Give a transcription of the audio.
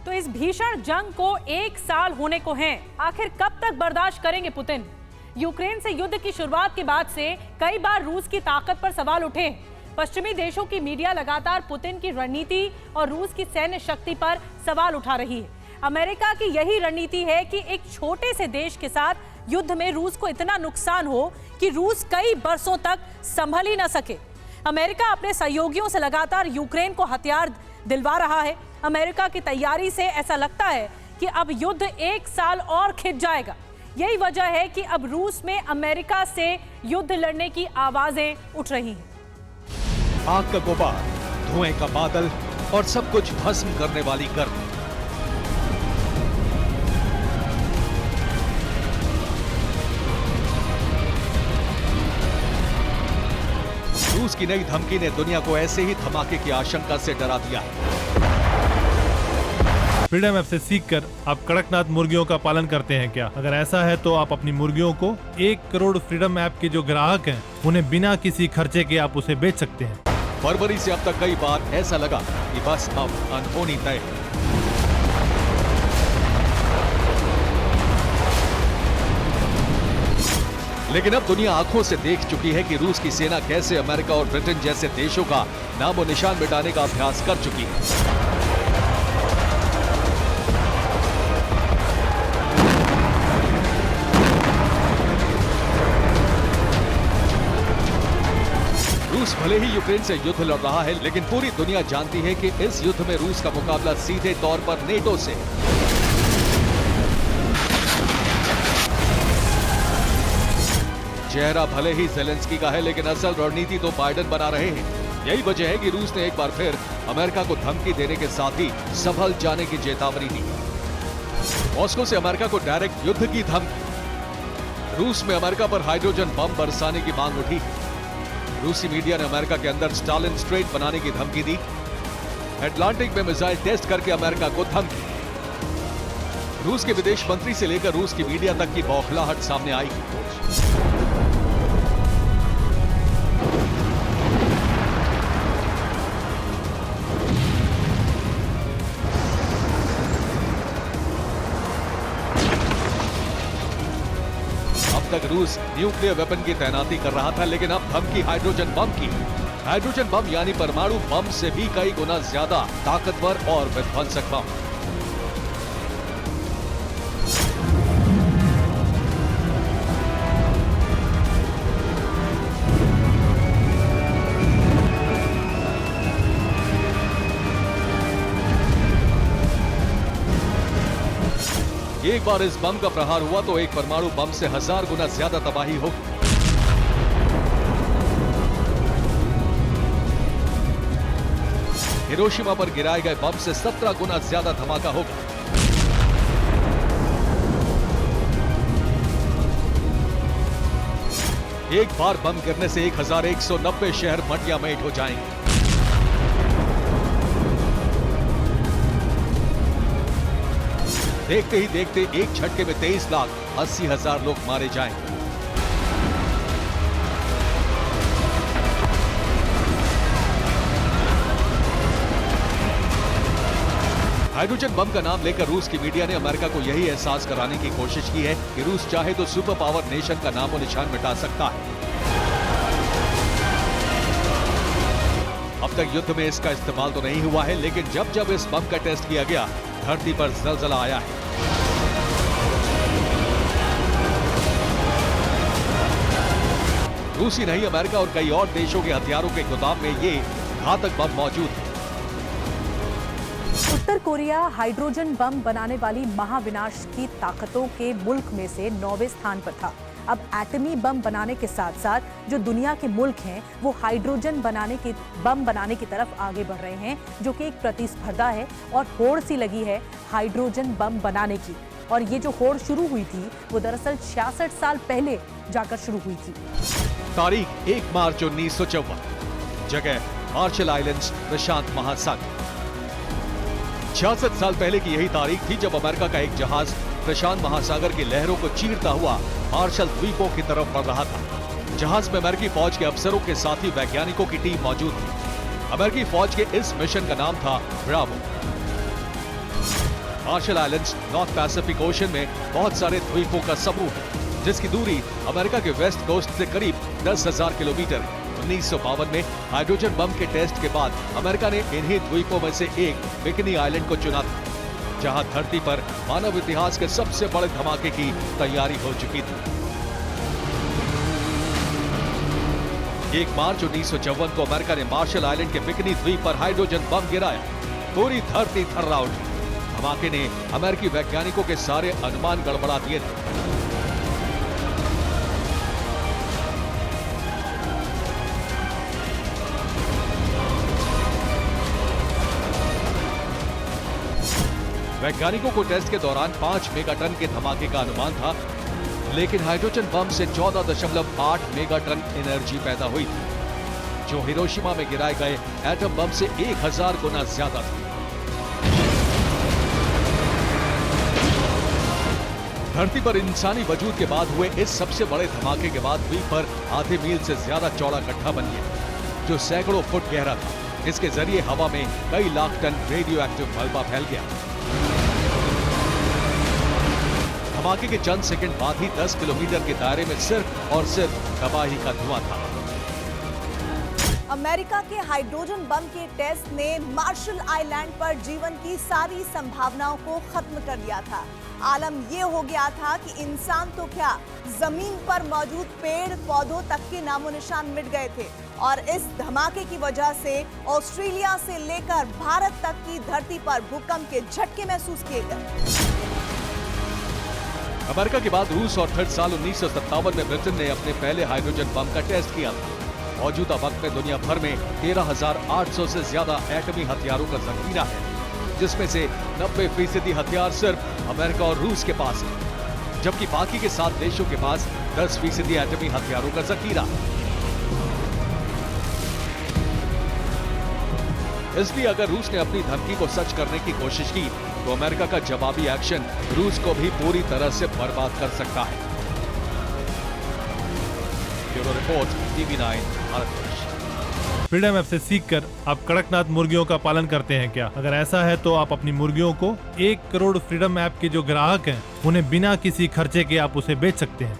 तो इस भीषण जंग को 1 साल होने को है। आखिर कब तक बर्दाश्त करेंगे पुतिन? यूक्रेन से युद्ध की शुरुआत के बाद से कई बार रूस की ताकत पर सवाल उठे। पश्चिमी देशों की मीडिया लगातार पुतिन की रणनीति और रूस की सैन्य शक्ति पर सवाल उठा रही है। अमेरिका की यही रणनीति है कि एक छोटे से देश के साथ युद्ध में रूस को इतना नुकसान हो कि रूस कई बरसों तक संभल ही न सके। अमेरिका अपने सहयोगियों से लगातार यूक्रेन को हथियार दिलवा रहा है। अमेरिका की तैयारी से ऐसा लगता है कि अब युद्ध 1 साल और खिंच जाएगा। यही वजह है कि अब रूस में अमेरिका से युद्ध लड़ने की आवाजें उठ रही हैं। आग का गुबार, धुएं का बादल और सब कुछ भस्म करने वाली गर्मी। रूस की नई धमकी ने दुनिया को ऐसे ही धमाके की आशंका से डरा दिया है। फ्रीडम ऐप से सीखकर आप कड़कनाथ मुर्गियों का पालन करते हैं क्या? अगर ऐसा है तो आप अपनी मुर्गियों को 1 करोड़ फ्रीडम ऐप के जो ग्राहक हैं उन्हें बिना किसी खर्चे के आप उसे बेच सकते हैं। फरवरी से अब तक कई बार ऐसा लगा कि बस अब अनहोनी तय है। लेकिन अब दुनिया आंखों से देख चुकी है कि रूस की सेना कैसे अमेरिका और ब्रिटेन जैसे देशों का नामो निशान मिटाने का अभ्यास कर चुकी है। रूस भले ही यूक्रेन से युद्ध लड़ रहा है, लेकिन पूरी दुनिया जानती है कि इस युद्ध में रूस का मुकाबला सीधे तौर पर नेटो से। चेहरा भले ही ज़ेलेंस्की का है, लेकिन असल रणनीति तो बाइडेन बना रहे हैं। यही वजह है कि रूस ने एक बार फिर अमेरिका को धमकी देने के साथ ही संभल जाने की चेतावनी दी। मॉस्को से अमेरिका को डायरेक्ट युद्ध की धमकी। रूस में अमेरिका पर हाइड्रोजन बम बरसाने की मांग उठी। रूसी मीडिया ने अमेरिका के अंदर स्टालिन स्ट्रेट बनाने की धमकी दी। अटलांटिक में मिसाइल टेस्ट करके अमेरिका को धमकी। रूस के विदेश मंत्री से लेकर रूस की मीडिया तक की बौखलाहट सामने आई। अब तक रूस न्यूक्लियर वेपन की तैनाती कर रहा था, लेकिन अब धमकी हाइड्रोजन बम की। हाइड्रोजन बम यानी परमाणु बम से भी कई गुना ज्यादा ताकतवर और विध्वंसक बम। एक बार इस बम का प्रहार हुआ तो एक परमाणु बम से 1000 गुना ज्यादा तबाही होगी। हिरोशिमा पर गिराए गए बम से 17 गुना ज्यादा धमाका होगा। एक बार बम गिरने से 1190 शहर मटिया मेट हो जाएंगे। देखते ही देखते एक झटके में 23,80,000 लोग मारे जाएंगे। हाइड्रोजन बम का नाम लेकर रूस की मीडिया ने अमेरिका को यही एहसास कराने की कोशिश की है कि रूस चाहे तो सुपर पावर नेशन का नामो निशान मिटा सकता है। अब तक युद्ध में इसका इस्तेमाल तो नहीं हुआ है, लेकिन जब जब इस बम का टेस्ट किया गया, धरती पर ज़लज़ला आया है। रूसी नहीं, अमेरिका और कई और देशों के हथियारों के गोदाम में ये घातक बम मौजूद है। उत्तर कोरिया हाइड्रोजन बम बनाने वाली महाविनाश की ताकतों के मुल्क में से 9वें स्थान पर था। अब एटमी बम बनाने के साथ साथ जो दुनिया के मुल्क हैं वो हाइड्रोजन बम बनाने की तरफ आगे बढ़ रहे हैं, जो कि एक प्रतिस्पर्धा है और होड़ सी लगी है हाइड्रोजन बम बनाने की। और ये जो होड़ शुरू हुई थी वो दरअसल 66 साल पहले जाकर शुरू हुई थी। तारीख 1 मार्च 1954, जगह मार्शल आइलैंड्स, प्रशांत महासागर। 66 साल पहले की यही तारीख थी जब अमेरिका का एक जहाज प्रशांत महासागर की लहरों को चीरता हुआ मार्शल द्वीपों की तरफ बढ़ रहा था। जहाज में अमेरिकी फौज के अफसरों के साथ ही वैज्ञानिकों की टीम मौजूद थी। अमेरिकी फौज के इस मिशन का नाम था Bravo. Marshall Islands north Pacific ocean में बहुत सारे द्वीपों का समूह है, जिसकी दूरी अमेरिका के वेस्ट कोस्ट से करीब 10,000 किलोमीटर है। 1952 में हाइड्रोजन बम के टेस्ट के बाद अमेरिका ने इन्हीं द्वीपों में से एक बिकनी आइलैंड को चुना था, जहां धरती पर मानव इतिहास के सबसे बड़े धमाके की तैयारी हो चुकी थी। 1 मार्च 1954 को अमेरिका ने मार्शल आइलैंड के बिकनी द्वीप पर हाइड्रोजन बम गिराया। पूरी धरती थर्रा उठी। धमाके ने अमेरिकी वैज्ञानिकों के सारे अनुमान गड़बड़ा दिए थे। वैज्ञानिकों को टेस्ट के दौरान 5 मेगाटन के धमाके का अनुमान था, लेकिन हाइड्रोजन बम से 14.8 मेगाटन एनर्जी पैदा हुई थी, जो हिरोशिमा में गिराए गए एटम बम से 1000 गुना ज्यादा थी। धरती पर इंसानी वजूद के बाद हुए इस सबसे बड़े धमाके के बाद द्वीप पर आधे मील से ज्यादा चौड़ा गड्ढा बन गया, जो सैकड़ों फुट गहरा था। इसके जरिए हवा में कई लाख टन रेडियो एक्टिव मलबा फैल गया। धमाके के चंद सेकंड बाद ही 10 किलोमीटर के दायरे में सिर्फ और सिर्फ तबाही का धुआं था। अमेरिका के हाइड्रोजन बम के टेस्ट ने मार्शल आइलैंड पर जीवन की सारी संभावनाओं को खत्म कर दिया था। आलम यह हो गया था कि इंसान तो क्या, जमीन पर मौजूद पेड़ पौधों तक के नामो निशान मिट गए थे। और इस धमाके की वजह से ऑस्ट्रेलिया से लेकर भारत तक की धरती पर भूकंप के झटके महसूस किए गए। अमेरिका के बाद रूस और फिर साल 1957 में ब्रिटेन ने अपने पहले हाइड्रोजन बम का टेस्ट किया था। मौजूदा वक्त में दुनिया भर में 13,800 से ज्यादा एटमी हथियारों का जखीरा है, जिसमें से 90% हथियार सिर्फ अमेरिका और रूस के पास है, जबकि बाकी के 7 देशों के पास 10% एटमी हथियारों का जखीरा है। इसलिए अगर रूस ने अपनी धमकी को सच करने की कोशिश की, तो अमेरिका का जवाबी एक्शन रूस को भी पूरी तरह से बर्बाद कर सकता है। Bureau report, TV9 Bharat. Freedom app से सीखकर आप कड़कनाथ मुर्गियों का पालन करते हैं क्या? अगर ऐसा है तो आप अपनी मुर्गियों को 1 करोड़ फ्रीडम ऐप के जो ग्राहक हैं, उन्हें बिना किसी खर्चे के आप उसे बेच सकते हैं।